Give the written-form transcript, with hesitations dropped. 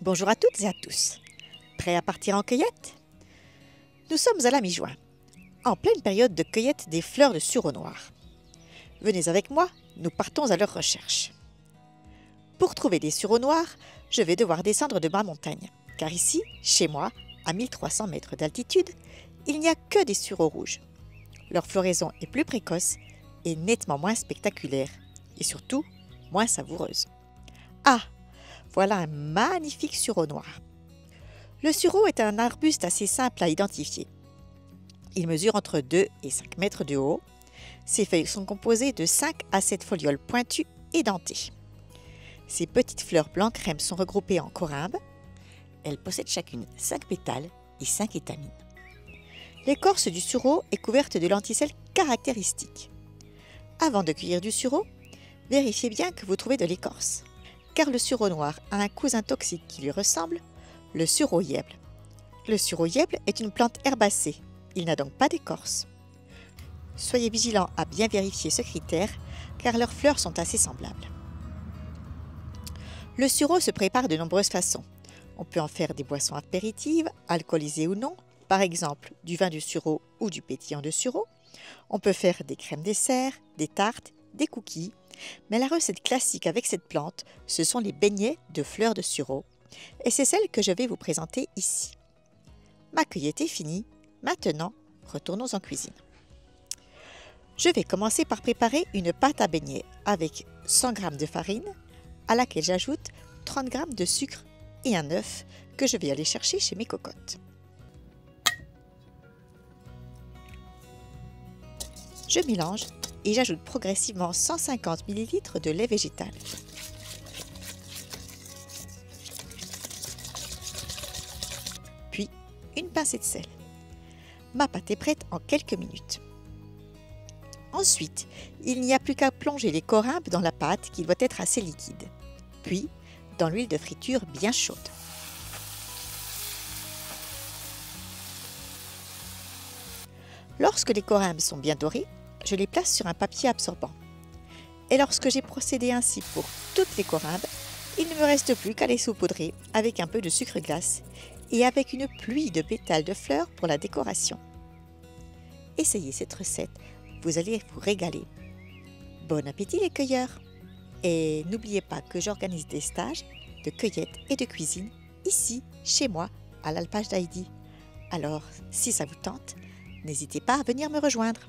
Bonjour à toutes et à tous. Prêts à partir en cueillette? Nous sommes à la mi-juin, en pleine période de cueillette des fleurs de sureau noir. Venez avec moi, nous partons à leur recherche. Pour trouver des sureaux noirs, je vais devoir descendre de ma montagne, car ici, chez moi, à 1300 mètres d'altitude, il n'y a que des sureaux rouges. Leur floraison est plus précoce et nettement moins spectaculaire, et surtout moins savoureuse. Ah! Voilà un magnifique sureau noir. Le sureau est un arbuste assez simple à identifier. Il mesure entre 2 et 5 mètres de haut. Ses feuilles sont composées de 5 à 7 folioles pointues et dentées. Ces petites fleurs blanc-crème sont regroupées en corymbes. Elles possèdent chacune 5 pétales et 5 étamines. L'écorce du sureau est couverte de lenticelles caractéristiques. Avant de cueillir du sureau, vérifiez bien que vous trouvez de l'écorce. Car le sureau noir a un cousin toxique qui lui ressemble, le sureau-yèble. Le sureau-yèble est une plante herbacée, il n'a donc pas d'écorce. Soyez vigilants à bien vérifier ce critère, car leurs fleurs sont assez semblables. Le sureau se prépare de nombreuses façons. On peut en faire des boissons apéritives, alcoolisées ou non, par exemple du vin de sureau ou du pétillant de sureau. On peut faire des crèmes dessert, des tartes, des cookies. Mais la recette classique avec cette plante, ce sont les beignets de fleurs de sureau, et c'est celle que je vais vous présenter ici. Ma cueillette est finie, maintenant retournons en cuisine. Je vais commencer par préparer une pâte à beignets avec 100 g de farine, à laquelle j'ajoute 30 g de sucre et un œuf que je vais aller chercher chez mes cocottes. Je mélange et j'ajoute progressivement 150 ml de lait végétal. Puis, une pincée de sel. Ma pâte est prête en quelques minutes. Ensuite, il n'y a plus qu'à plonger les corymbes dans la pâte qui doit être assez liquide. Puis, dans l'huile de friture bien chaude. Lorsque les corymbes sont bien dorés, je les place sur un papier absorbant. Et lorsque j'ai procédé ainsi pour toutes les corymbes, il ne me reste plus qu'à les saupoudrer avec un peu de sucre glace et avec une pluie de pétales de fleurs pour la décoration. Essayez cette recette, vous allez vous régaler. Bon appétit les cueilleurs! Et n'oubliez pas que j'organise des stages de cueillette et de cuisine ici, chez moi, à l'Alpage d'Heidi. Alors, si ça vous tente, n'hésitez pas à venir me rejoindre.